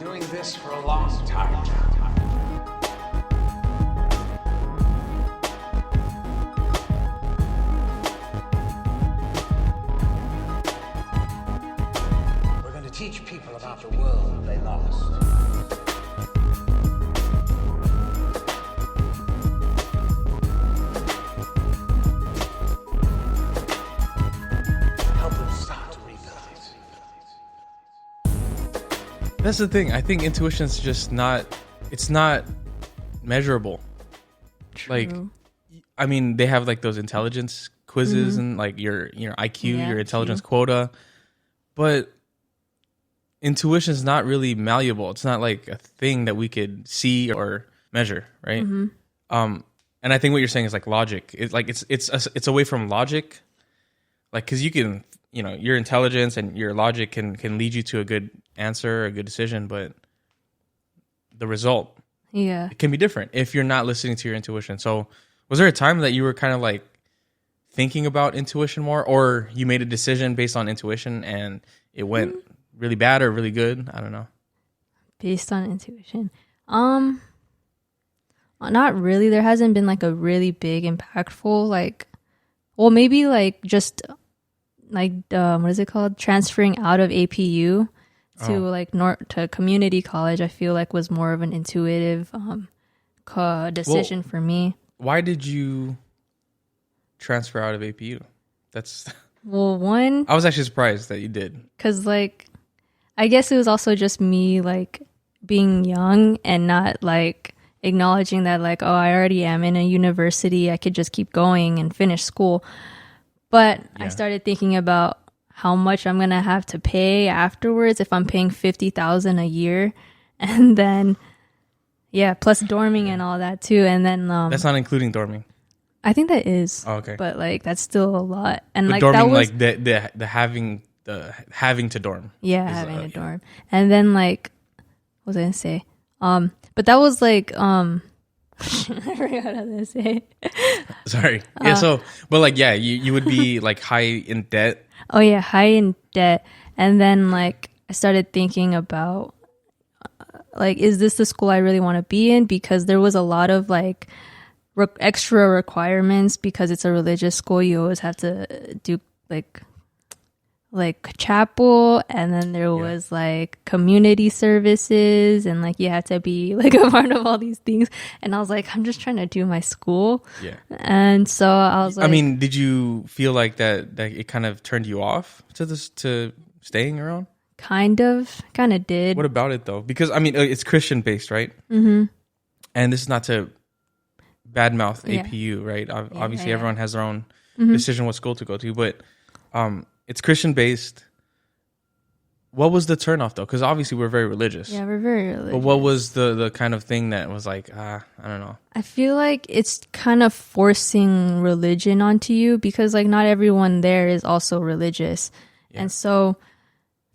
doing this for a long time now. We're going to teach people about the world they lost. Help them start to rebuild it. That's the thing. I think intuition's just not, it's not measurable. True. Like, I mean, they have like those intelligence quizzes and like your IQ, your intelligence quota, but intuition's not really malleable. It's not like a thing that we could see or measure, right? And I think what you're saying is like logic. It's like it's away from logic, like because you can, your intelligence and your logic can lead you to a good answer, a good decision, but the result, it can be different if you're not listening to your intuition. So was there a time that you were kind of like thinking about intuition more, or you made a decision based on intuition and it went really bad or really good? I don't know. Based on intuition. Not really. There hasn't been like a really big impactful, like, well, maybe like just like what is it called? Transferring out of APU to like to community college. I feel like was more of an intuitive decision for me. Why did you transfer out of APU? That's Well, one, I was actually surprised that you did. because like I guess it was also just me like being young and not like acknowledging that like, oh, I already am in a university, I could just keep going and finish school. But I started thinking about how much I'm gonna have to pay afterwards if I'm paying $50,000 a year, and then plus dorming and all that too. And then That's not including dorming. I think that is. Oh, okay. But like that's still a lot. And But like dorming, that was like the having to dorm. having a dorm. And then like what was I gonna say? But that was like I forgot how to say. Sorry. But like you would be like high in debt. Oh yeah, high in debt. And then like I started thinking about like, is this the school I really want to be in? Because there was a lot of like extra requirements because it's a religious school. You always have to do like chapel, and then there was like community services, and like you had to be like a part of all these things. And I was like, I'm just trying to do my school. Yeah. And so I was like, I mean, did you feel like that it kind of turned you off to staying around? kind of did. What about it though? Because I mean, it's Christian based, right? Mm-hmm. And this is not to badmouth APU, right? Obviously, everyone has their own decision what school to go to, but it's Christian based. What was the turnoff though? Because obviously we're very religious. Yeah, we're very religious. But what was the kind of thing that was like, I don't know. I feel like it's kind of forcing religion onto you because like not everyone there is also religious. Yeah. And so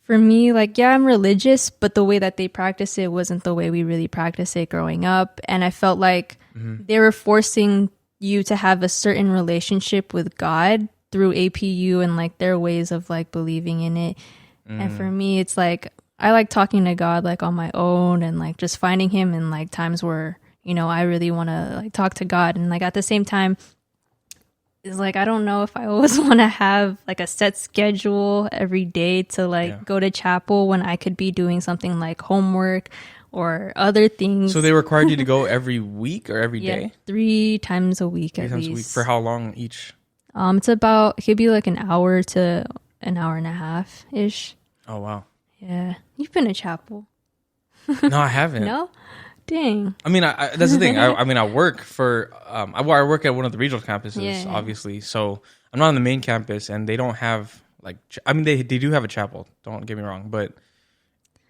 for me, like, I'm religious, but the way that they practice it wasn't the way we really practice it growing up. And I felt like they were forcing you to have a certain relationship with God through APU and like their ways of like believing in it. And for me, it's like I like talking to God like on my own and like just finding him in like times where, I really want to like talk to God. And like at the same time, it's like I don't know if I always want to have like a set schedule every day to like go to chapel when I could be doing something like homework or other things. So they required you to go every week or every day? 3 times a week 3 at times least. a week. For how long each? It could be like an hour to an hour and a half ish. Oh wow. Yeah. You've been to chapel. No, I haven't. No? Dang. I mean, that's the thing. I work for, I work at one of the regional campuses, obviously. So I'm not on the main campus, and they don't have like, they do have a chapel. Don't get me wrong, but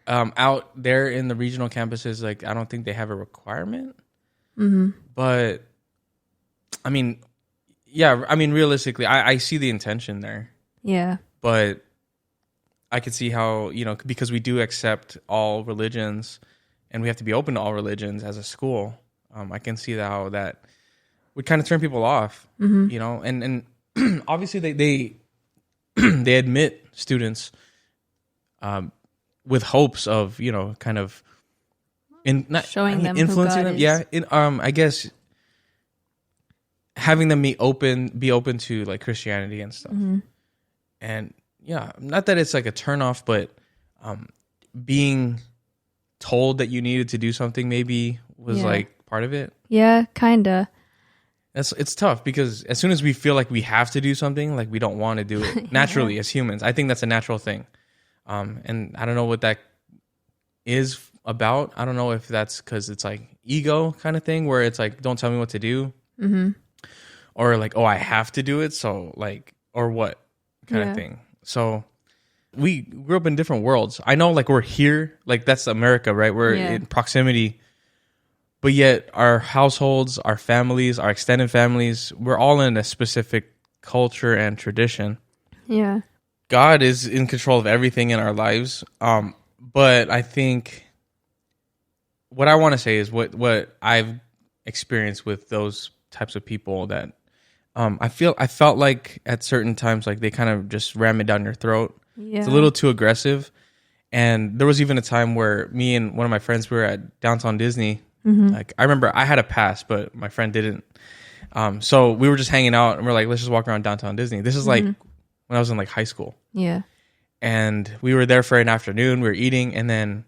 out there in the regional campuses, like I don't think they have a requirement. Mm-hmm. But I mean, realistically, I see the intention there. Yeah. But I could see how, because we do accept all religions. And we have to be open to all religions as a school. I can see how that would kind of turn people off, and obviously they they admit students with hopes of, you know, kind of showing them influencing who God them. is. Yeah. I guess having them be open to like Christianity and stuff. And yeah, not that it's like a turnoff, but being told that you needed to do something maybe was like part of it. Yeah, kinda. It's tough because as soon as we feel like we have to do something, like we don't want to do it naturally as humans. I think that's a natural thing. And I don't know what that is about. I don't know if that's because it's like ego kind of thing where it's like, don't tell me what to do. Or like, oh, I have to do it. So like, or what kind of thing. So we grew up in different worlds. I know like we're here, like that's America, right? We're in proximity. But yet our households, our families, our extended families, we're all in a specific culture and tradition. Yeah. God is in control of everything in our lives. But I think what I want to say is what I've experienced with those types of people that I felt like at certain times, like they kind of just ram it down your throat. Yeah. It's a little too aggressive. And there was even a time where me and one of my friends, we were at downtown Disney. Like I remember I had a pass, but my friend didn't. So we were just hanging out and we're like, let's just walk around downtown Disney. This is like when I was in like high school. Yeah. And we were there for an afternoon. We were eating, and then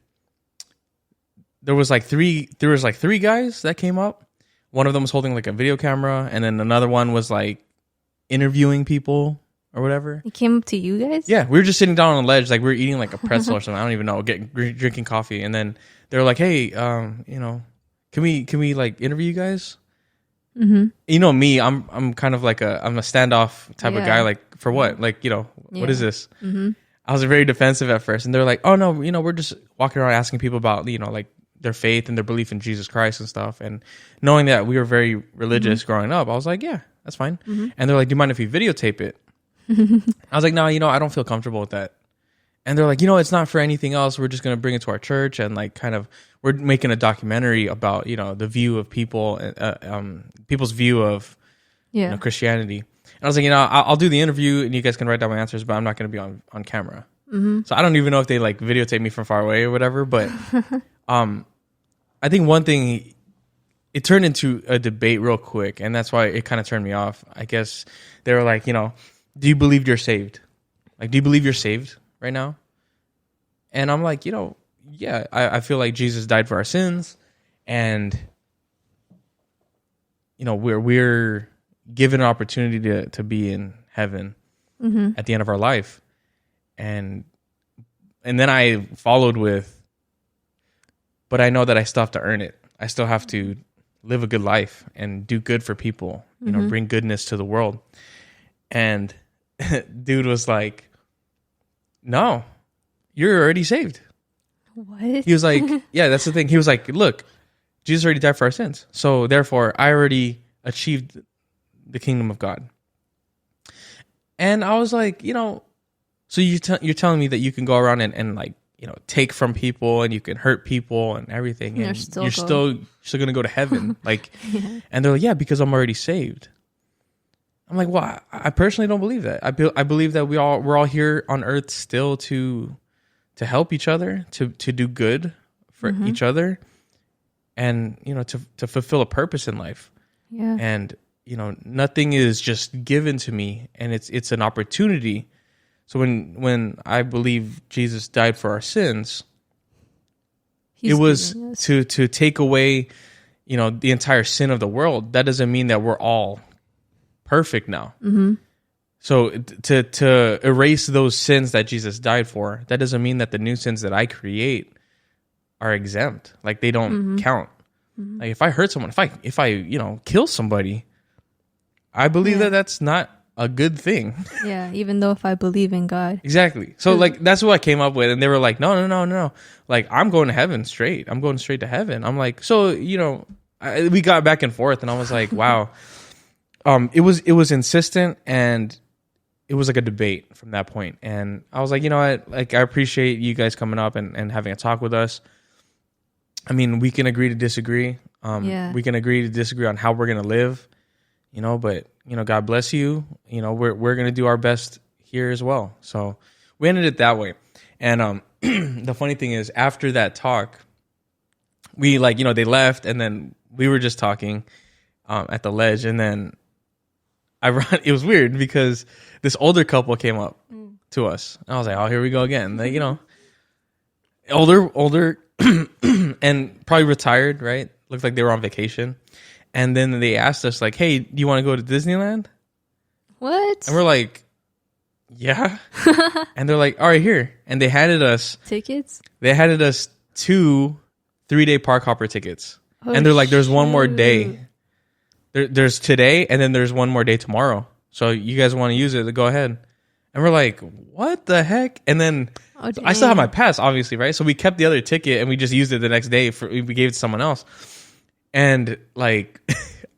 there was like three guys that came up. One of them was holding like a video camera, and then another one was like interviewing people or whatever. He came up to you guys? Yeah, we were just sitting down on a ledge, like we were eating like a pretzel or something. I don't even know, drinking coffee, and then they were like, "Hey, you know, can we like interview you guys?" You know me, I'm kind of like I'm a standoff type of guy. Like for what? Like, you know, what is this? I was very defensive at first, and they're like, "Oh no, you know, we're just walking around asking people about, you know, like their faith and their belief in Jesus Christ and stuff." And knowing that we were very religious growing up, I was like, "Yeah, that's fine." And they're like, "Do you mind if we videotape it?" I was like, "No, you know, I don't feel comfortable with that." And they're like, "You know, it's not for anything else. We're just going to bring it to our church, and like kind of we're making a documentary about, you know, the view of people, people's view of you know, Christianity." And I was like, "You know, I'll do the interview and you guys can write down my answers, but I'm not going to be on camera." So I don't even know if they like videotape me from far away or whatever. But I think one thing, it turned into a debate real quick, and that's why it kind of turned me off. I guess they were like, you know, "Do you believe you're saved? Like, do you believe you're saved right now?" And I'm like, you know, yeah, I feel like Jesus died for our sins, and you know, we're given an opportunity to be in heaven at the end of our life. And then I followed with, but I know that I still have to earn it. I still have to live a good life and do good for people, you know, bring goodness to the world. And dude was like, "No, you're already saved." What? He was like, "Yeah, that's the thing." He was like, "Look, Jesus already died for our sins. So therefore, I already achieved the kingdom of God." And I was like, you know, so you're telling me that you can go around and like, you know, take from people and you can hurt people and everything, and you're still going to go to heaven. Like, and they're like, "Yeah, because I'm already saved." I'm like, well, I personally don't believe that. I believe that we're all here on earth still to help each other, to do good for each other, and, you know, to fulfill a purpose in life. Yeah. And, you know, nothing is just given to me, and it's an opportunity. So when I believe Jesus died for our sins, it was to take away, you know, the entire sin of the world. That doesn't mean that we're all perfect now. So to erase those sins that Jesus died for, that doesn't mean that the new sins that I create are exempt. Like they don't count. Like if I hurt someone, if I you know, kill somebody, I believe that that's not a good thing. Yeah, even though if I believe in God. Exactly. So like that's what I came up with, and they were like, no. Like I'm going to heaven straight. I'm going straight to heaven. I'm like, so, you know, we got back and forth, and I was like, wow. It was insistent, and it was like a debate from that point. And I was like, you know what? Like, I appreciate you guys coming up and having a talk with us. I mean, we can agree to disagree. We can agree to disagree on how we're going to live, you know, but, you know, God bless you. You know, we're going to do our best here as well. So we ended it that way. And the funny thing is, after that talk, we they left, and then we were just talking at the ledge, and then it was weird because this older couple came up to us, and I was like, "Oh, here we go again." Like, older, and probably retired, right? Looked like they were on vacation, and then they asked us like, "Hey, do you want to go to Disneyland?" What? And we're like, "Yeah." And they're like, "All right, here," and they handed us tickets. They handed us 2 3-day park hopper tickets, and they're like, "There's one more day." There's today, and then there's one more day tomorrow. So you guys want to use it, go ahead. And we're like, what the heck? And then I still have my pass, obviously, right? So we kept the other ticket, and we just used it the next day. We gave it to someone else. And like,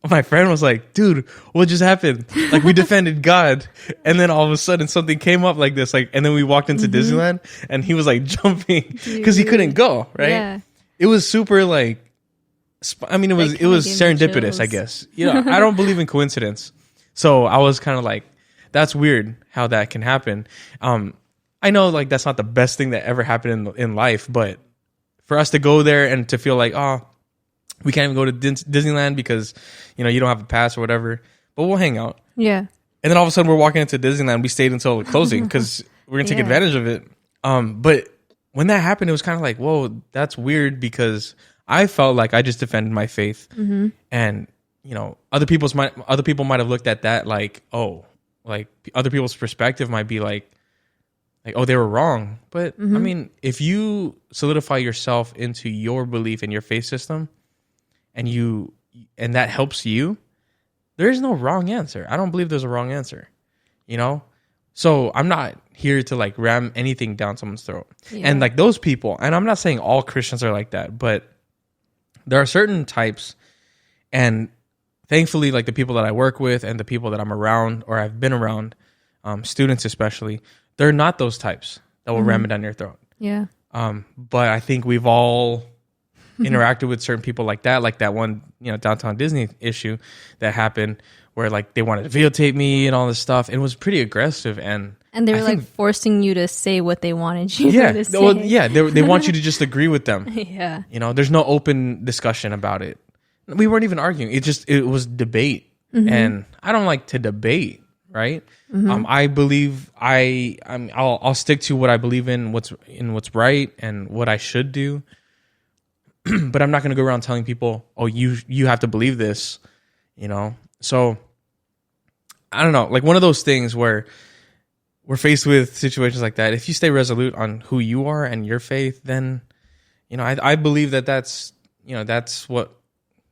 my friend was like, dude, what just happened? Like, we defended God. And then all of a sudden something came up like this. And then we walked into Disneyland, and he was like jumping because he couldn't go, right? Yeah. It was super like, it was serendipitous, I guess. I don't believe in coincidence. So I was kind of like, that's weird how that can happen. I know like that's not the best thing that ever happened in life, but for us to go there and to feel like, oh, we can't even go to Disneyland because, you don't have a pass or whatever, but we'll hang out. Yeah. And then all of a sudden we're walking into Disneyland. We stayed until the closing because we're going to take advantage of it. But when that happened, it was kind of like, whoa, that's weird, because I felt like I just defended my faith, and other people might have looked at that like, oh, like other people's perspective might be like, oh, they were wrong. But I mean, if you solidify yourself into your belief in your faith system, and that helps you, there is no wrong answer. I don't believe there's a wrong answer. So I'm not here to like ram anything down someone's throat. And like those people, and I'm not saying all Christians are like that, but there are certain types, and thankfully, like the people that I work with and the people that I'm around or I've been around, students especially, they're not those types that will ram it down your throat. Yeah. But I think we've all interacted with certain people like that one, downtown Disney issue that happened where like they wanted to videotape me and all this stuff. It was pretty aggressive, and they were like forcing you to say what they wanted you to say. Well, they want you to just agree with them. Yeah. There's no open discussion about it. We weren't even arguing. It was debate, and I don't like to debate, right? I believe I'll stick to what I believe in, what's right and what I should do. But I'm not going to go around telling people, oh, you have to believe this, So I don't know, like one of those things where we're faced with situations like that. If you stay resolute on who you are and your faith, then, I believe that's what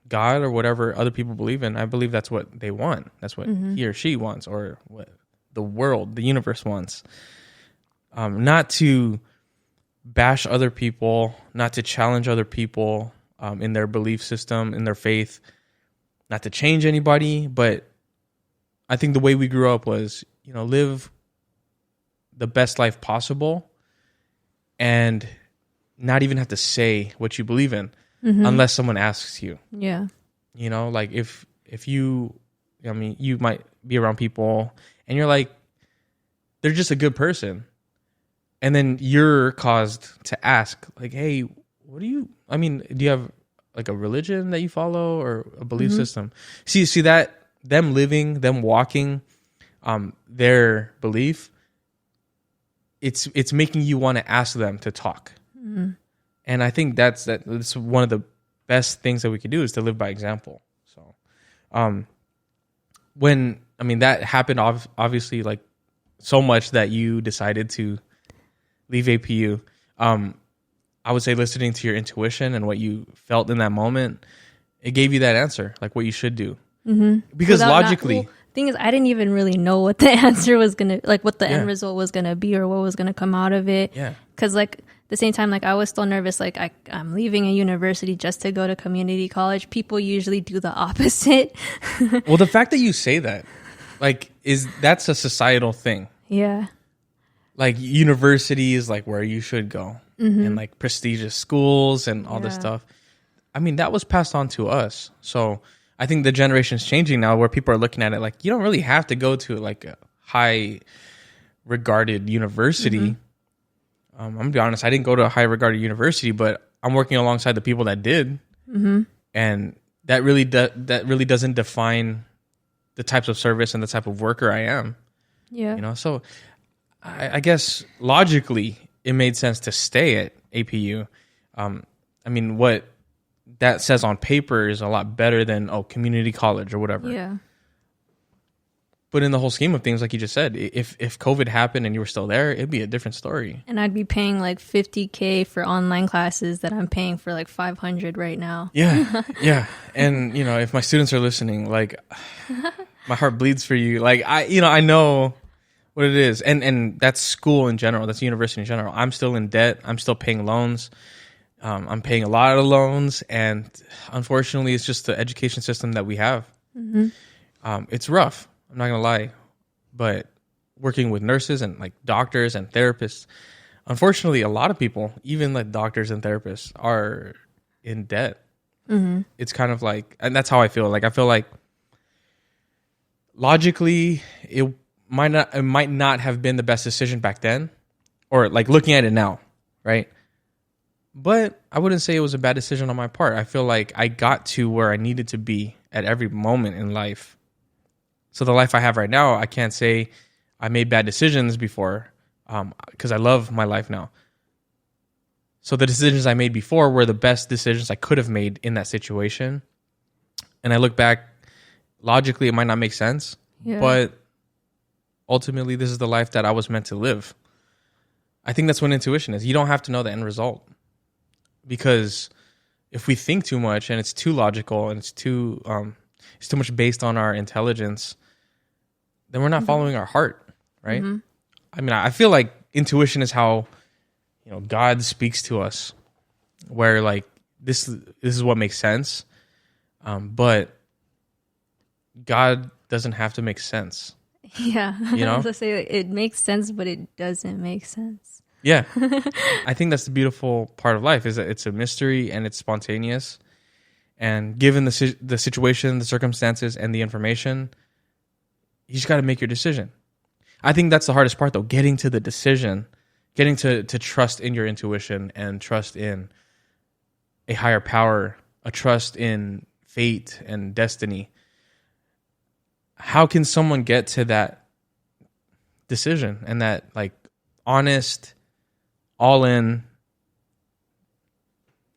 God or whatever other people believe in. I believe that's what they want. That's what he or she wants, or what the world, the universe wants. Not to bash other people, not to challenge other people in their belief system, in their faith, not to change anybody. But I think the way we grew up was, live the best life possible and not even have to say what you believe in unless someone asks you. Yeah. Like if you might be around people and you're like, they're just a good person. And then you're caused to ask like, hey, do you have like a religion that you follow or a belief system? See that them living, them walking, their belief, it's making you want to ask them to talk. And I think that's one of the best things that we could do is to live by example. So, that happened obviously like so much that you decided to leave APU. I would say listening to your intuition and what you felt in that moment, it gave you that answer, like what you should do. Because logically, thing is, I didn't even really know what the answer was gonna, like what the end result was gonna be or what was gonna come out of it. Yeah. Because like the same time, like I was still nervous. Like I'm leaving a university just to go to community college. People usually do the opposite. Well, the fact that you say that, like, that's a societal thing. Yeah. Like university is like where you should go, and like prestigious schools and all this stuff. I mean, that was passed on to us. So I think the generation's changing now where people are looking at it like, you don't really have to go to like a high regarded university. I'm gonna be honest, I didn't go to a high regarded university, but I'm working alongside the people that did, and that really doesn't define the types of service and the type of worker I am. Yeah. You know, so I guess logically it made sense to stay at APU. I mean, what that says on paper is a lot better than community college or whatever. Yeah. But in the whole scheme of things, like you just said, if COVID happened and you were still there, it'd be a different story. And I'd be paying like $50K for online classes that I'm paying for like $500 right now. Yeah, yeah. And you know, if my students are listening, like my heart bleeds for you. Like I know what it is, and that's school in general. That's university in general. I'm still in debt. I'm still paying loans. I'm paying a lot of loans, and unfortunately, it's just the education system that we have. It's rough. I'm not gonna lie, but working with nurses and like doctors and therapists, unfortunately, a lot of people, even like doctors and therapists, are in debt. It's kind of like, and that's how I feel. Like I feel like logically, it might not have been the best decision back then, or like looking at it now, right? But I wouldn't say it was a bad decision on my part. I feel like I got to where I needed to be at every moment in life. So the life I have right now, I can't say I made bad decisions before, because I love my life now. So the decisions I made before were the best decisions I could have made in that situation. And I look back, logically, it might not make sense, but ultimately, this is the life that I was meant to live. I think that's what intuition is. You don't have to know the end result. Because if we think too much and it's too logical and it's too much based on our intelligence, then we're not following our heart, right? I mean, I feel like intuition is how, you know, God speaks to us, where like this is what makes sense, but God doesn't have to make sense. Yeah, you know, I was gonna say it makes sense, but it doesn't make sense. Yeah, I think that's the beautiful part of life, is that it's a mystery and it's spontaneous. And given the situation, the circumstances, and the information, you just got to make your decision. I think that's the hardest part, though, getting to the decision, getting to trust in your intuition and trust in a higher power, a trust in fate and destiny. How can someone get to that decision and that like honest, all-in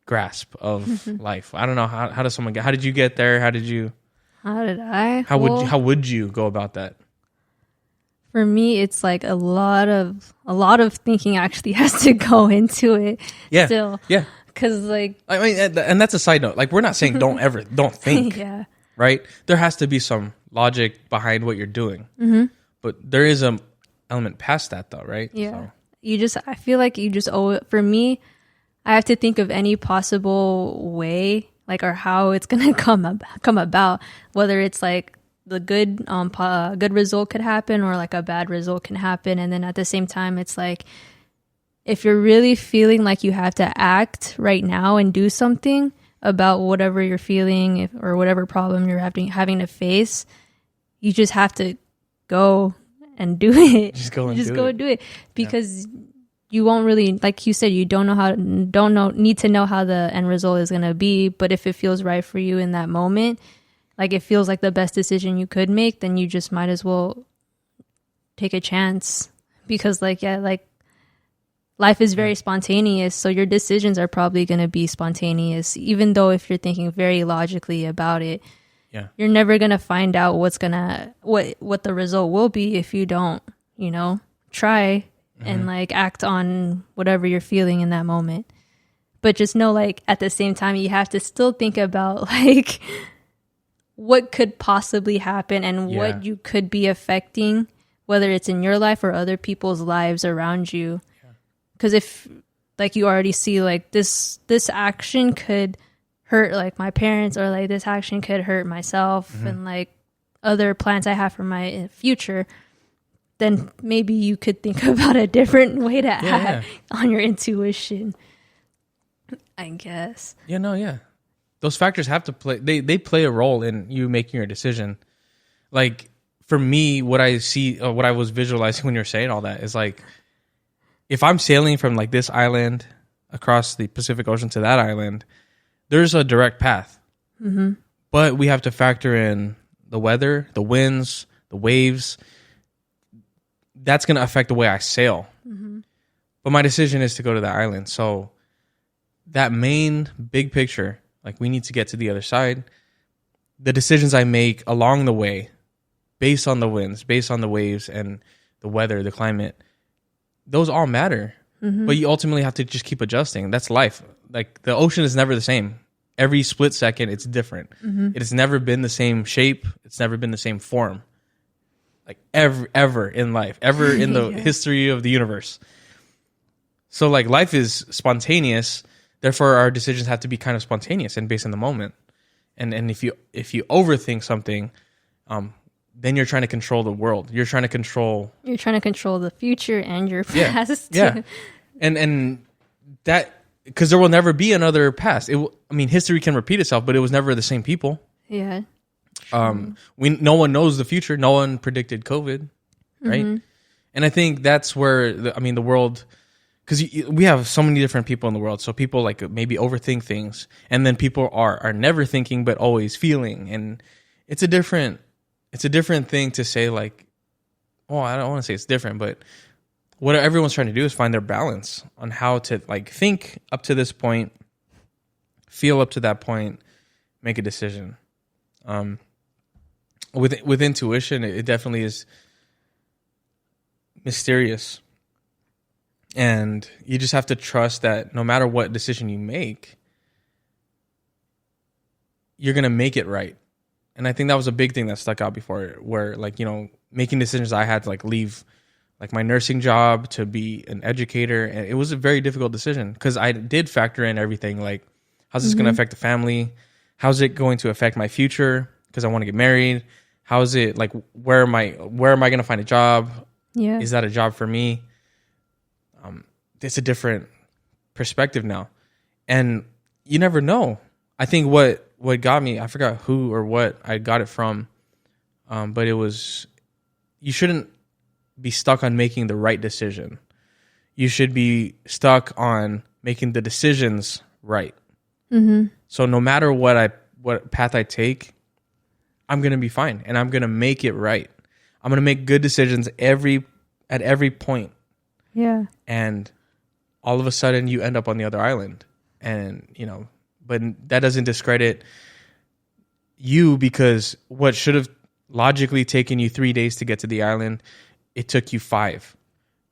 grasp of life? I don't know, how does someone get? How did you get there? How did I? How would you go about that? For me, it's like a lot of thinking actually has to go into it. Yeah. Still. Yeah. Because like, I mean, and that's a side note. Like, we're not saying don't think. Yeah. Right. There has to be some logic behind what you're doing. But there is a element past that, though, right? Yeah. So. I feel like you just owe it. For me, I have to think of any possible way, like, or how it's gonna come about. Whether it's like the good result could happen, or like a bad result can happen, and then at the same time, it's like if you're really feeling like you have to act right now and do something about whatever you're feeling, or whatever problem you're having to face, you just have to go and do it. Just go and do it, because you won't really, like you said, you need to know how the end result is going to be. But if it feels right for you in that moment, like it feels like the best decision you could make, then you just might as well take a chance, because life is very spontaneous. So your decisions are probably going to be spontaneous, even though if you're thinking very logically about it. Yeah. You're never going to find out what the result will be if you don't, try and like act on whatever you're feeling in that moment. But just know, like, at the same time, you have to still think about like what could possibly happen and what you could be affecting, whether it's in your life or other people's lives around you. Because if, like, you already see like this action could hurt like my parents, or like this action could hurt myself and like other plans I have for my future, then maybe you could think about a different way to act on your intuition, I guess. Those factors have to play. They play a role in you making your decision. Like, for me, what I see, what I was visualizing when you're saying all that is like, if I'm sailing from like this island across the Pacific Ocean to that island, there's a direct path. Mm-hmm. But we have to factor in the weather, the winds, the waves. That's going to affect the way I sail. Mm-hmm. But my decision is to go to the island. So that main big picture, like we need to get to the other side. The decisions I make along the way, based on the winds, based on the waves and the weather, the climate, those all matter. Mm-hmm. But you ultimately have to just keep adjusting. That's life. Like the ocean is never the same. Every split second, it's different. Mm-hmm. It has never been the same shape. It's never been the same form. Like ever in life, ever in the history of the universe. So like life is spontaneous. Therefore, our decisions have to be kind of spontaneous and based on the moment. And if you overthink something, then you're trying to control the world. You're trying to control the future and your past. Yeah. And that, because there will never be another past. History can repeat itself, but it was never the same people. Yeah. No one knows the future. No one predicted COVID, right? Mm-hmm. And I think that's where the world, because we have so many different people in the world. So people like maybe overthink things, and then people are never thinking but always feeling, and it's a different thing to say like, oh, I don't want to say it's different, but what everyone's trying to do is find their balance on how to like think up to this point, feel up to that point, make a decision. With intuition, it definitely is mysterious. And you just have to trust that no matter what decision you make, you're going to make it right. And I think that was a big thing that stuck out before, where like, making decisions, I had to like leave like my nursing job to be an educator. And it was a very difficult decision because I did factor in everything. Like, how's this going to affect the family? How's it going to affect my future? Because I want to get married. How is it like, where am I going to find a job? Yeah. Is that a job for me? It's a different perspective now. And you never know. I think what got me, I forgot who or what I got it from. But it was, you shouldn't be stuck on making the right decision. You should be stuck on making the decisions right. Mm-hmm. So no matter what path I take, I'm going to be fine and I'm going to make it right. I'm going to make good decisions at every point. Yeah. And all of a sudden you end up on the other island, and but that doesn't discredit you, because what should have logically taken you 3 days to get to the island, it took you 5.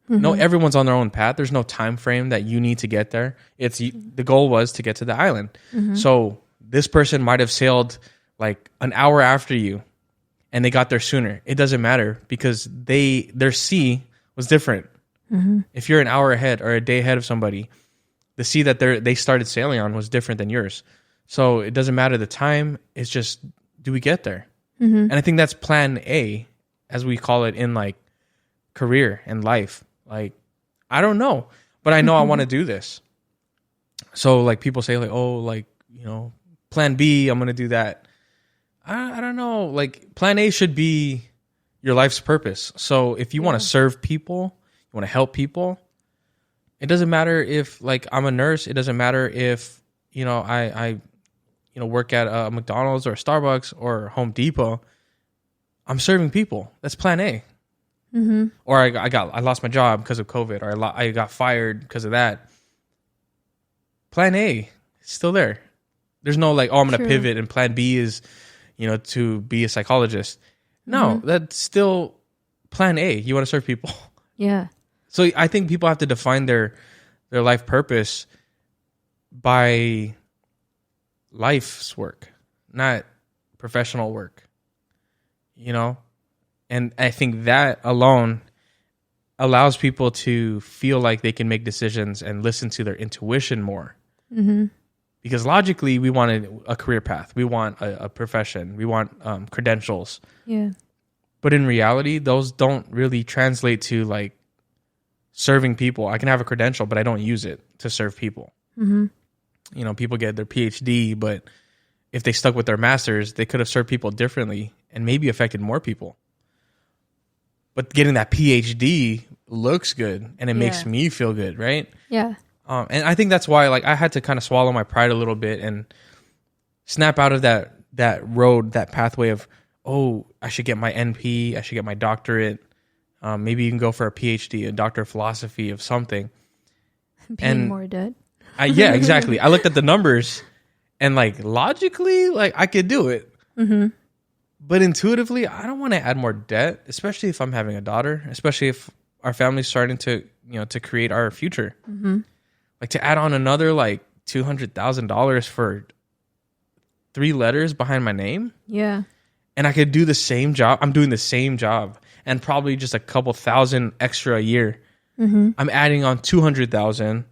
Mm-hmm. No, everyone's on their own path. There's no time frame that you need to get there. The goal was to get to the island. Mm-hmm. So this person might have sailed like an hour after you and they got there sooner. It doesn't matter, because their sea was different. Mm-hmm. If you're an hour ahead or a day ahead of somebody, the sea that they started sailing on was different than yours. So it doesn't matter the time. It's just, do we get there? Mm-hmm. And I think that's plan A, as we call it in like career and life. Like, I don't know, but I know I want to do this. So like people say like, oh, like, plan B, I'm going to do that. I don't know. Like plan A should be your life's purpose. So if you want to serve people, you want to help people, it doesn't matter if like I'm a nurse. It doesn't matter if, I work at a McDonald's or a Starbucks or Home Depot. I'm serving people. That's plan A. Mm-hmm. Or I lost my job because of COVID, or I got fired because of that. Plan A is still there. There's no like, oh, I'm going to pivot, and plan B is, to be a psychologist. No, that's still plan A. You want to serve people. Yeah. So I think people have to define their life purpose by life's work, not professional work. And I think that alone allows people to feel like they can make decisions and listen to their intuition more. Mm-hmm. Because logically, we want a career path. We want a profession. We want credentials. Yeah. But in reality, those don't really translate to like serving people. I can have a credential, but I don't use it to serve people. Mm-hmm. People get their PhD, but if they stuck with their master's, they could have served people differently and maybe affected more people. But getting that PhD looks good and it makes me feel good, right? Yeah. And I think that's why, like, I had to kind of swallow my pride a little bit and snap out of that road, that pathway of, oh, I should get my NP, I should get my doctorate. Maybe you can go for a PhD, a doctor of philosophy of something. Paying more debt. Yeah, exactly. I looked at the numbers and, like, logically, like, I could do it. Mm-hmm. But intuitively, I don't want to add more debt, especially if I'm having a daughter, especially if our family's starting to, to create our future. Mm-hmm. Like, to add on another, like, $200,000 for 3 letters behind my name. Yeah. And I could do the same job. I'm doing the same job and probably just a couple thousand extra a year. Mm-hmm. I'm adding on 200,000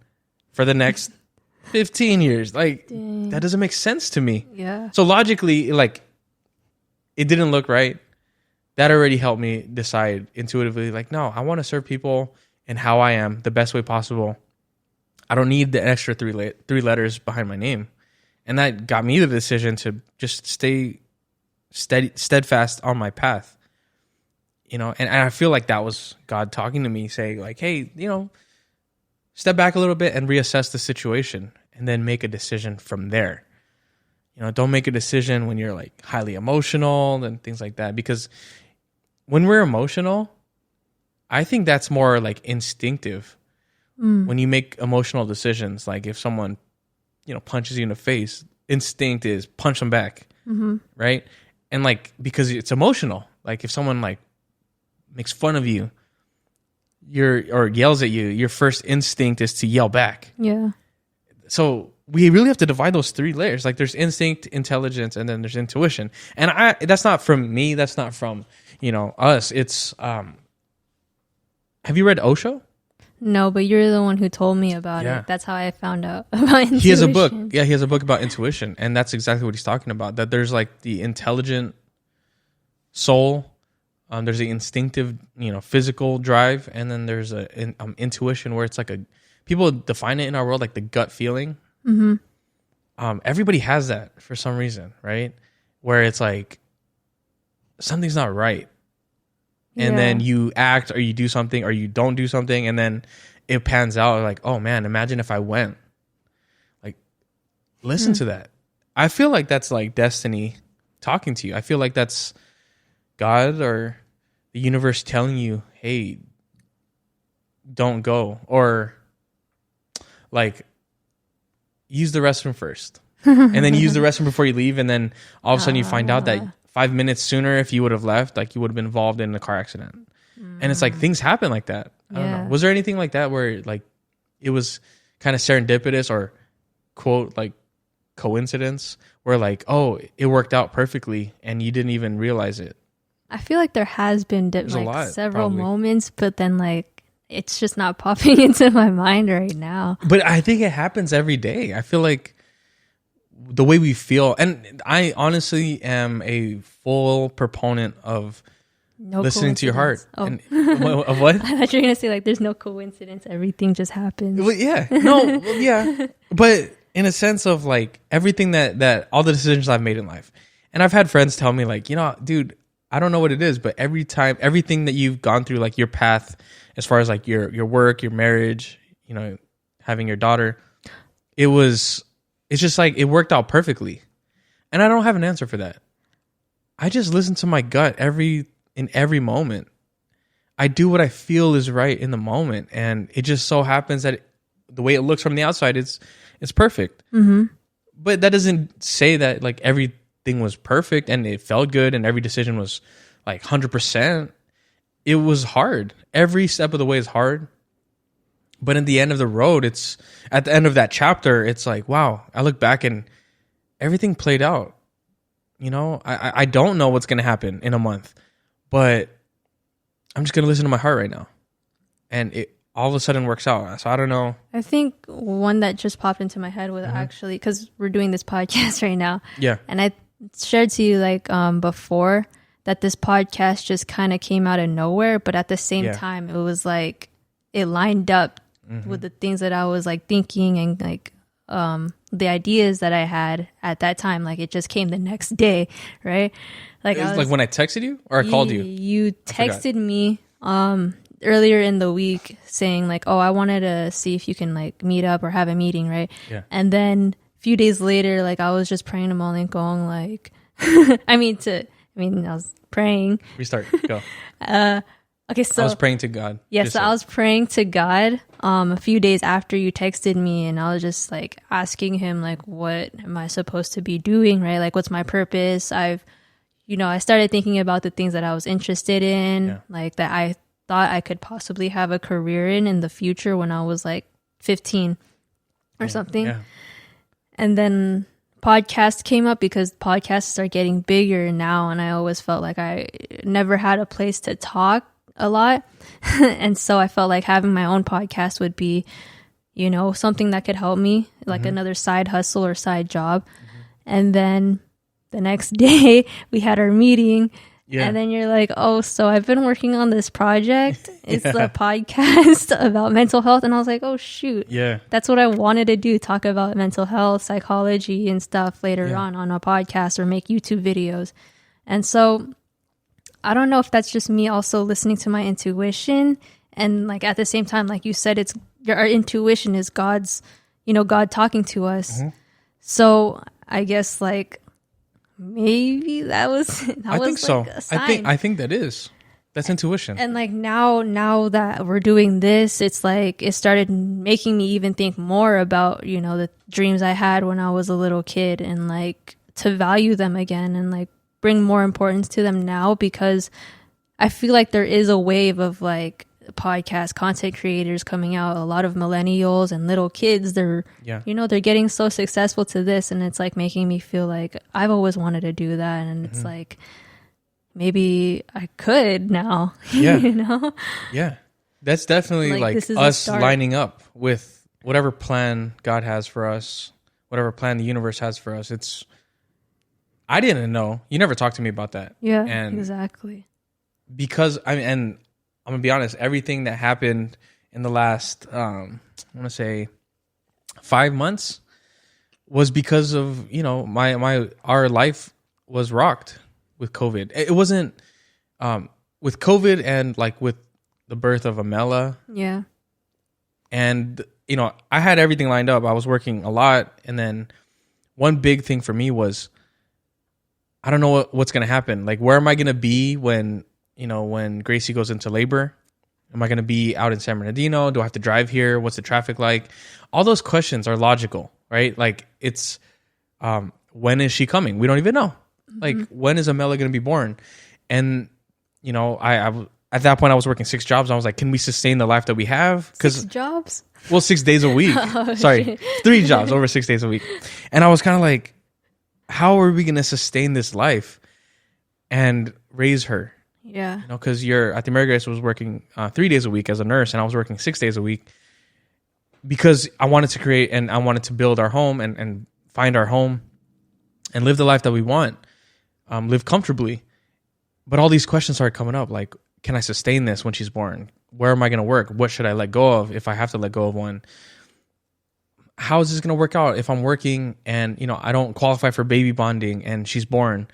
for the next 15 years. Like, dang. That doesn't make sense to me. Yeah. So logically, like, it didn't look right. That already helped me decide intuitively, like, no, I want to serve people in how I am the best way possible. I don't need the extra 3 letters behind my name. And that got me the decision to just stay steadfast on my path. And I feel like that was God talking to me, saying, like, hey, step back a little bit and reassess the situation and then make a decision from there. Don't make a decision when you're, like, highly emotional and things like that, because when we're emotional, I think that's more, like, instinctive. When you make emotional decisions, like if someone, punches you in the face, instinct is punch them back, right? And, like, because it's emotional, like if someone, like, makes fun of you, or yells at you, your first instinct is to yell back. Yeah. So we really have to divide those 3 layers. Like, there's instinct, intelligence, and then there's intuition. And that's not from me. That's not from, us. It's, have you read Osho? No, but you're the one who told me about it. That's how I found out about intuition. He has a book. Yeah, he has a book about intuition. And that's exactly what he's talking about. That there's, like, the intelligent soul. There's the instinctive, physical drive. And then there's intuition, where it's like people define it in our world like the gut feeling. Mm-hmm. Everybody has that for some reason, right? Where it's like something's not right. And then you act or you do something or you don't do something, and then it pans out like, oh man, imagine if I went. Like, listen to that. I feel like that's like destiny talking to you. I feel like that's God or the universe telling you, hey, don't go. Or, like, use the restroom first. And then use the restroom before you leave. And then all of a sudden you find out that 5 minutes sooner, if you would have left, like, you would have been involved in a car accident. And it's like, things happen like that. I don't know. Was there anything like that where, like, it was kind of serendipitous or, quote, like, coincidence, where, like, oh, it worked out perfectly and you didn't even realize it? I feel like there has been several moments, but then, like, it's just not popping into my mind right now. But I think it happens every day. I feel like the way we feel, and I honestly am a full proponent of listening to your heart. Oh. And, of what? I thought you were going to say, like, there's no coincidence. Everything just happens. Well, yeah. No, well, yeah. But in a sense of, like, everything that all the decisions I've made in life. And I've had friends tell me, like, dude, I don't know what it is, but everything that you've gone through, like, your path, as far as, like, your work, your marriage, having your daughter, it's just like it worked out perfectly. And I don't have an answer for that. I just listen to my gut in every moment. I do what I feel is right in the moment. And it just so happens that the way it looks from the outside, it's perfect. Mm-hmm. But that doesn't say that, like, everything was perfect and it felt good and every decision was, like, 100%. It was hard. Every step of the way is hard. But at the end of the road, at the end of that chapter, it's like, wow, I look back and everything played out. I don't know what's going to happen in a month, but I'm just going to listen to my heart right now. And it all of a sudden works out. So I don't know. I think one that just popped into my head was actually, because we're doing this podcast right now. Yeah. And I shared to you, like, before, that this podcast just kind of came out of nowhere. But at the same time, it was like, it lined up with the things that I was, like, thinking and, like, the ideas that I had at that time. Like, it just came the next day, right? Like, it was like when I texted you or I called you? You texted me earlier in the week saying like, oh, I wanted to see if you can like meet up or have a meeting, right? Yeah. And then a few days later, like I was just praying to Molingong, like, I was praying. Restart. Go. Okay, so I was praying to God. Yes, I was praying to God a few days after you texted me, and I was just like asking him like, what am I supposed to be doing, right? Like, what's my purpose? I started thinking about the things that I was interested in, like that I thought I could possibly have a career in the future when I was like 15 or something. Yeah. And then podcast came up because podcasts are getting bigger now, and I always felt like I never had a place to talk a lot. And so I felt like having my own podcast would be, something that could help me, like another side hustle or side job. And then the next day we had our meeting. Yeah. And then you're like, oh, so I've been working on this project. It's a podcast about mental health. And I was like, oh, shoot. Yeah. That's what I wanted to do. Talk about mental health, psychology and stuff later on a podcast or make YouTube videos. And so I don't know if that's just me also listening to my intuition. And like at the same time, like you said, our intuition is God's, God talking to us. So I guess like maybe that was I think so. A sign. I think that's intuition. And like now that we're doing this, it's like it started making me even think more about, the dreams I had when I was a little kid, and like to value them again and like bring more importance to them now, because I feel like there is a wave of like podcast content creators coming out, a lot of millennials and little kids. They're getting so successful to this, and it's like making me feel like I've always wanted to do that, and it's like maybe I could now. Yeah, that's definitely like us lining up with whatever plan God has for us, whatever plan the universe has for us. I didn't know. You never talked to me about that. Yeah, and exactly. Because and I'm gonna be honest, everything that happened in the last I want to say 5 months was because of our life was rocked with COVID. It wasn't with COVID and like with the birth of Amela. Yeah. And I had everything lined up. I was working a lot, and then one big thing for me was I don't know what's going to happen. Like, where am I going to be when Gracie goes into labor? Am I going to be out in San Bernardino? Do I have to drive here? What's the traffic like? All those questions are logical, right? Like, it's, when is she coming? We don't even know. Like, when is Amela going to be born? And, I at that point I was working 6 jobs. And I was like, can we sustain the life that we have? 6 jobs? Well, 6 days a week. Sorry, 3 jobs over 6 days a week. And I was kind of like, how are we going to sustain this life and raise her? Yeah. Because at the American Grace was working 3 days a week as a nurse, and I was working 6 days a week because I wanted to create and I wanted to build our home and find our home and live the life that we want, live comfortably. But all these questions started coming up, like, can I sustain this when she's born? Where am I going to work? What should I let go of if I have to let go of one? How is this going to work out if I'm working and, I don't qualify for baby bonding and she's born?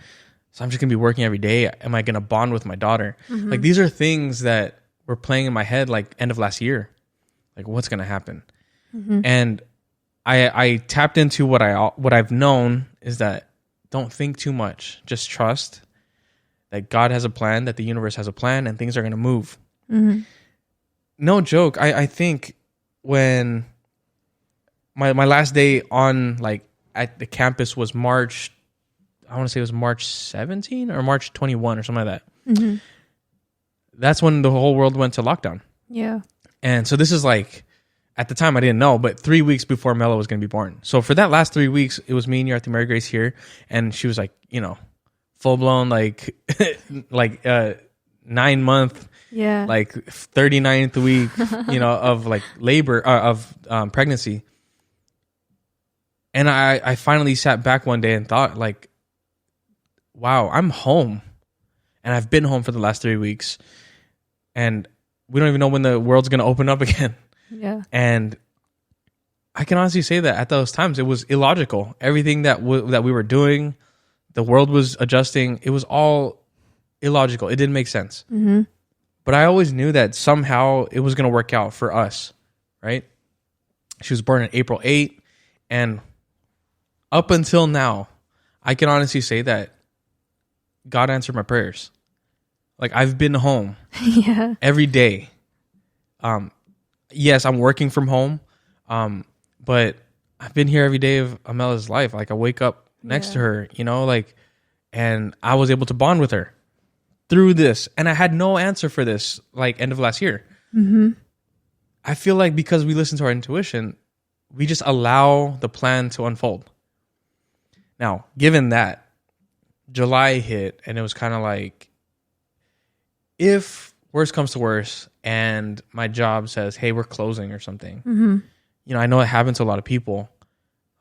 So I'm just going to be working every day. Am I going to bond with my daughter? Like, these are things that were playing in my head like end of last year. Like, what's going to happen? And I tapped into what I've known is that don't think too much. Just trust that God has a plan, that the universe has a plan, and things are going to move. No joke. I think when my last day on like at the campus was March, I want to say it was March 17 or March 21 or something like that. That's when the whole world went to lockdown. Yeah. And so this is like, at the time I didn't know, but 3 weeks before Mela was going to be born. So for that last 3 weeks, it was me and you at the Mary Grace here. And she was like, full blown, like, 9 month, like 39th week, of like labor, of pregnancy. And I finally sat back one day and thought, like, wow, I'm home. And I've been home for the last 3 weeks. And we don't even know when the world's going to open up again. Yeah. And I can honestly say that at those times, it was illogical. Everything that we were doing, the world was adjusting. It was all illogical. It didn't make sense. But I always knew that somehow it was going to work out for us, right? She was born on April 8th. And up until now, I can honestly say that God answered my prayers. Like, I've been home every day. Yes, I'm working from home. But I've been here every day of Amela's life. Like, I wake up next to her, you know, like, and I was able to bond with her through this. And I had no answer for this, like, end of last year. Mm-hmm. I feel like because we listen to our intuition, we just allow the plan to unfold. Now, given that, July hit, and it was kind of like, if worst comes to worst and my job says, hey, we're closing or something, you know, I know it happens to a lot of people.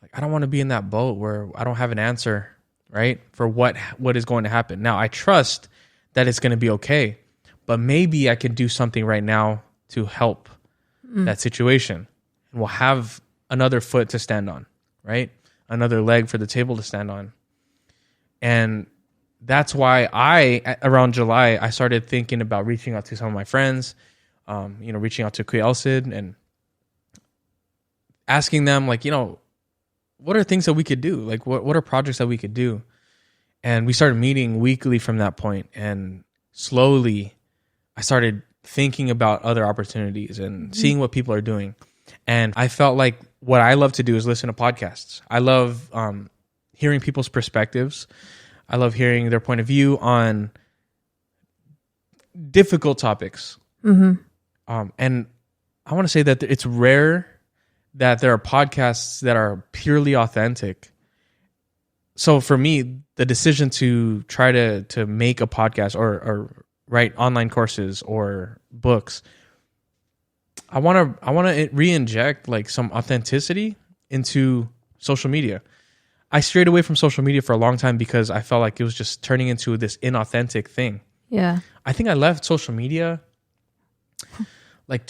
Like, I don't want to be in that boat where I don't have an answer, right, for what is going to happen. Now, I trust that it's going to be okay, but maybe I can do something right now to help that situation. And we'll have another foot to stand on, right? Another leg for the table to stand on. And that's why around July, I started thinking about reaching out to some of my friends, you know, reaching out to Elsid and asking them, like, you know, what are things that we could do? Like, what are projects that we could do? And we started meeting weekly from that point. And slowly, I started thinking about other opportunities and seeing what people are doing. And I felt like what I love to do is listen to podcasts. I love hearing people's perspectives. I love hearing their point of view on difficult topics. And I want to say that it's rare that there are podcasts that are purely authentic. So for me, the decision to try to make a podcast or write online courses or books, I want to re-inject like some authenticity into social media. I strayed away from social media for a long time because I felt like it was just turning into this inauthentic thing. Yeah. I think I left social media like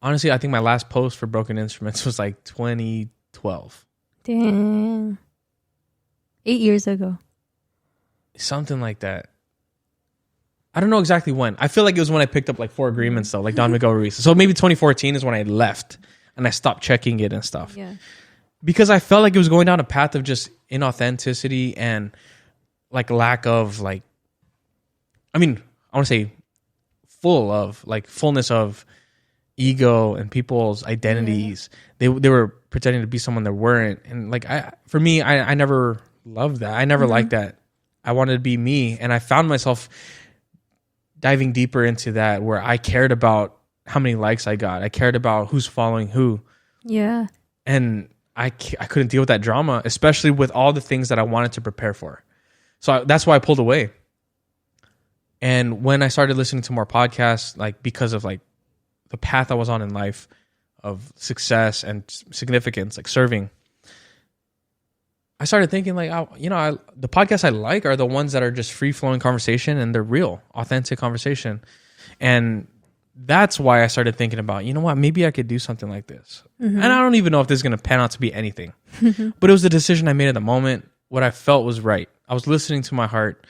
honestly, I think my last post for Broken Instruments was like 2012. Dang. 8 years ago. Something like that. I don't know exactly when. I feel like it was when I picked up like 4 Agreements though, like Don Miguel Ruiz. So maybe 2014 is when I left and I stopped checking it and stuff. Yeah. Because I felt like it was going down a path of just inauthenticity and like lack of like, I mean, I want to say fullness of ego and people's identities. They were pretending to be someone they weren't. And like, for me, I never loved that. I never liked that. I wanted to be me. And I found myself diving deeper into that where I cared about how many likes I got. I cared about who's following who. Yeah. And I couldn't deal with that drama, especially with all the things that I wanted to prepare for. So that's why I pulled away. And when I started listening to more podcasts, like because of like the path I was on in life of success and significance, like serving, I started thinking like, the podcasts I like are the ones that are just free flowing conversation and they're real, authentic conversation. And that's why I started thinking about, you know what, maybe I could do something like this. And I don't even know if this is going to pan out to be anything, but it was the decision I made at the moment. What I felt was right. I was listening to my heart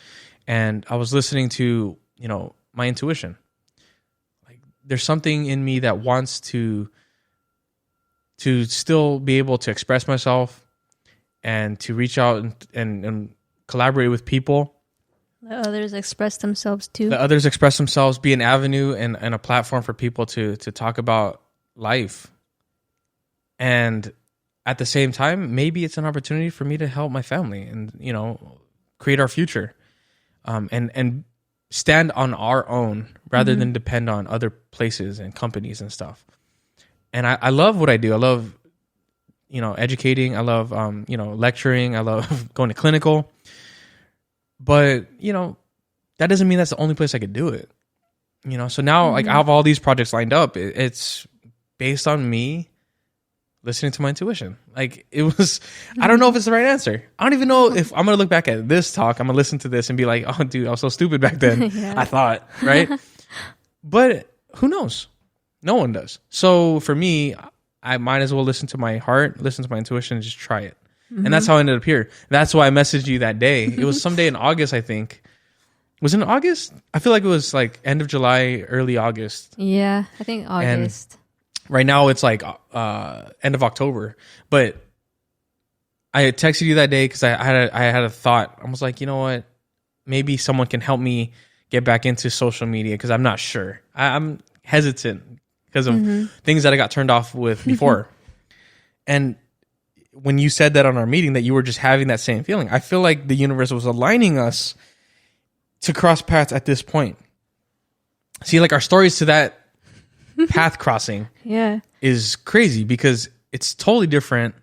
and I was listening to, you know, my intuition. Like there's something in me that wants to still be able to express myself and to reach out and collaborate with people. Let others express themselves too. Let others express themselves, be an avenue and a platform for people to talk about life. And at the same time, maybe it's an opportunity for me to help my family and, you know, create our future. And stand on our own rather than depend on other places and companies and stuff. And I love what I do. I love, you know, educating. I love, you know, lecturing. I love going to clinical. But, you know, that doesn't mean that's the only place I could do it. You know, so now like I have all these projects lined up. It's based on me listening to my intuition. Like it was, I don't know if it's the right answer. I don't even know if I'm going to look back at this talk. I'm going to listen to this and be like, oh dude, I was so stupid back then. I thought, right? But who knows? No one does. So for me, I might as well listen to my heart, listen to my intuition and just try it. And that's how I ended up here. That's why I messaged you that day. It was someday in August, I think. Was it in August? I feel like it was like end of July, early August. Yeah, I think August. And right now it's like end of October. But I had texted you that day because I had a thought. I was like, you know what? Maybe someone can help me get back into social media because I'm not sure. I'm hesitant because of things that I got turned off with before. And when you said that on our meeting that you were just having that same feeling, I feel like the universe was aligning us to cross paths at this point. See, like our stories to that path crossing is crazy because it's totally different,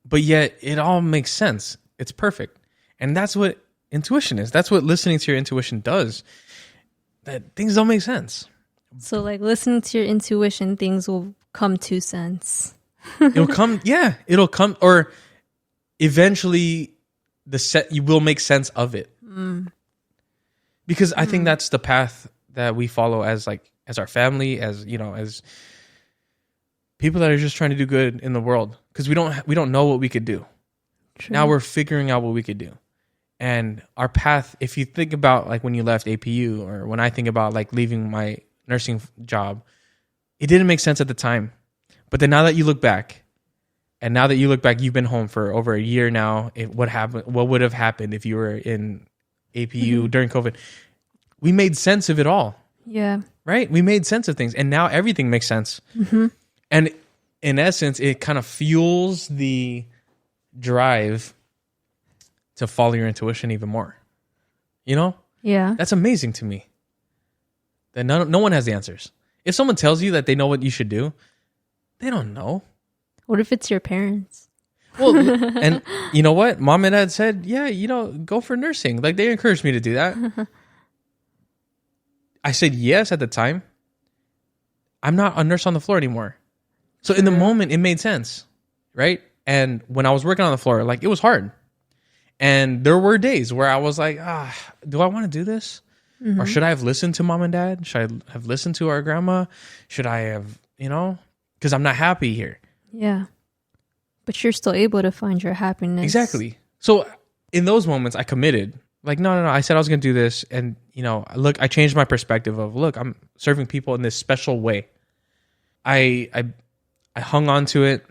but yet it all makes sense. It's perfect. And that's what intuition is. That's what listening to your intuition does. That things don't make sense. So like listening to your intuition, things will come to sense. It'll come, or eventually you will make sense of it. Because I think that's the path that we follow as our family, as people that are just trying to do good in the world. Because we don't know what we could do. True. Now we're figuring out what we could do. And our path, if you think about like when you left APU, or when I think about like leaving my nursing job, it didn't make sense at the time. But then now that you look back, you've been home for over a year now. What would have happened if you were in APU during COVID? We made sense of it all. Yeah. Right? We made sense of things. And now everything makes sense. And in essence, it kind of fuels the drive to follow your intuition even more. You know? Yeah. That's amazing to me. That no one has the answers. If someone tells you that they know what you should do, they don't know. What if it's your parents? Well, and you know what? Mom and dad said, yeah, go for nursing. Like they encouraged me to do that. I said yes at the time. I'm not a nurse on the floor anymore. So in the moment, it made sense. Right? And when I was working on the floor, like it was hard. And there were days where I was like, do I want to do this? Or should I have listened to mom and dad? Should I have listened to our grandma? Should I have, because I'm not happy here. Yeah. But you're still able to find your happiness. Exactly. So in those moments, I committed. Like, no. I said I was going to do this. And, look, I changed my perspective of, look, I'm serving people in this special way. I hung on to it.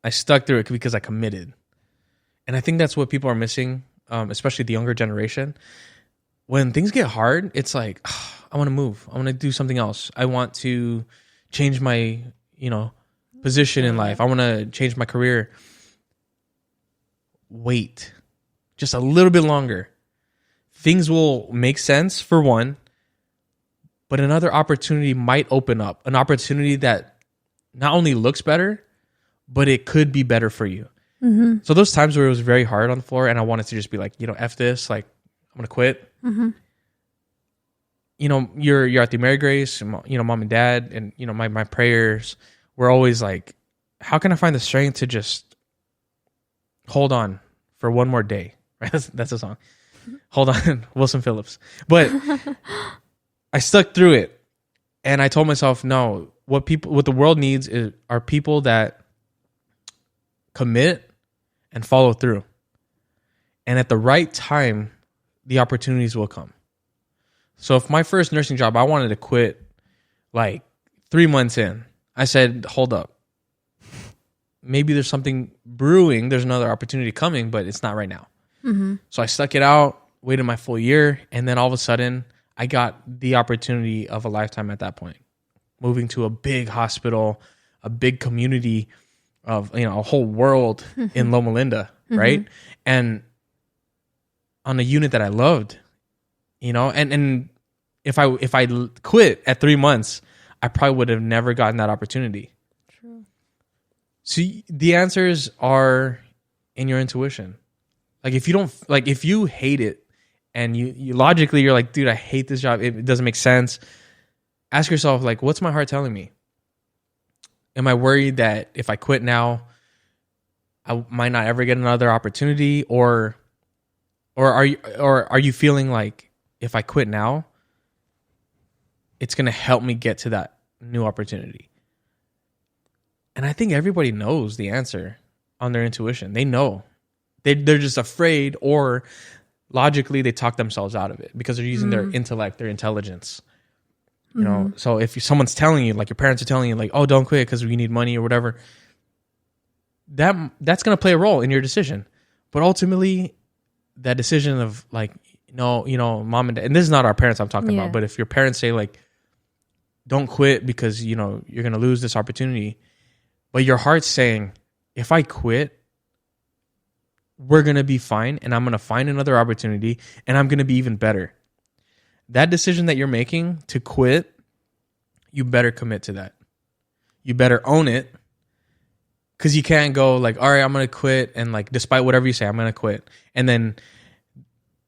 I stuck through it because I committed. And I think that's what people are missing, especially the younger generation. When things get hard, it's like, I want to move. I want to do something else. I want to change my, position in life. I want to change my career. Wait just a little bit longer. Things will make sense for one, but another opportunity might open up. An opportunity that not only looks better, but it could be better for you. So those times where it was very hard on the floor and I wanted to just be like, F this, like I'm going to quit. You're at the Mary Grace, mom and dad, and, my prayers were always like, how can I find the strength to just hold on for one more day? Right? That's a song. Hold on, Wilson Phillips. But I stuck through it and I told myself, no, what the world needs are people that commit and follow through. And at the right time, the opportunities will come. So if my first nursing job, I wanted to quit like 3 months in, I said, hold up. Maybe there's something brewing. There's another opportunity coming, but it's not right now. So I stuck it out, waited my full year. And then all of a sudden I got the opportunity of a lifetime at that point, moving to a big hospital, a big community of, a whole world in Loma Linda. Right. And on a unit that I loved, and if I quit at 3 months, I probably would have never gotten that opportunity. True. So the answers are in your intuition. Like if you hate it and you logically you're like, dude, I hate this job. It doesn't make sense. Ask yourself, like, what's my heart telling me? Am I worried that if I quit now, I might not ever get another opportunity, or are you feeling like if I quit now, it's going to help me get to that new opportunity? And I think everybody knows the answer on their intuition. They know. They're just afraid, or logically they talk themselves out of it because they're using their intellect, their intelligence. You know, so if someone's telling you, like your parents are telling you, like, oh, don't quit because we need money or whatever, that's going to play a role in your decision. But ultimately, that decision of like, no, you know, mom and dad, and this is not our parents I'm talking about, but if your parents say like, don't quit because, you know, you're going to lose this opportunity, but your heart's saying, if I quit, we're going to be fine and I'm going to find another opportunity and I'm going to be even better. That decision that you're making to quit, you better commit to that. You better own it, because you can't go like, all right, I'm going to quit, and like, despite whatever you say, I'm going to quit. And then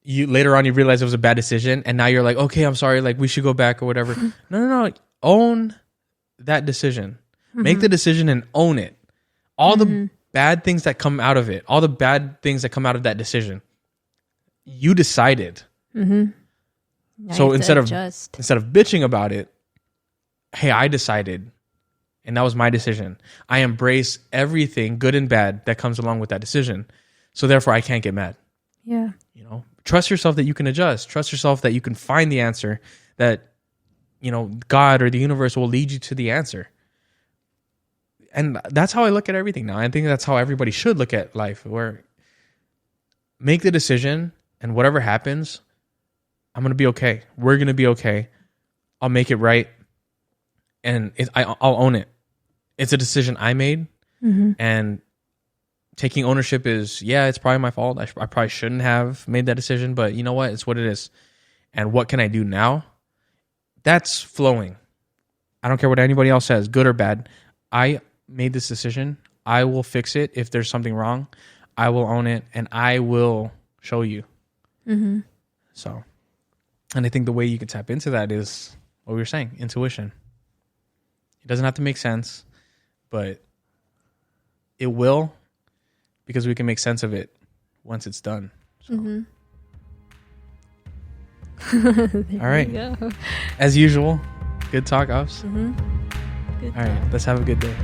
you later on, you realize it was a bad decision. And now you're like, okay, I'm sorry. Like we should go back or whatever. No. Own that decision. Make the decision and own it. All the bad things that come out of it, all the bad things that come out of that decision, you decided. So instead of bitching about it, hey, I decided, and that was my decision. I embrace everything good and bad that comes along with that decision. So therefore, I can't get mad. Yeah. You know, trust yourself that you can adjust. Trust yourself that you can find the answer, that, you know, God or the universe will lead you to the answer. And that's how I look at everything now. I think that's how everybody should look at life, where make the decision and whatever happens, I'm going to be okay. We're going to be okay. I'll make it right. And I'll own it. It's a decision I made. And taking ownership is, it's probably my fault. I probably shouldn't have made that decision, but you know what? It's what it is. And what can I do now? That's flowing. I don't care what anybody else says, good or bad. I made this decision. I will fix it. If there's something wrong, I will own it and I will show you. So, and I think the way you can tap into that is what we were saying, intuition. It doesn't have to make sense, but it will, because we can make sense of it once it's done. So. All right. As usual, good talk, Ops. All right. Let's have a good day.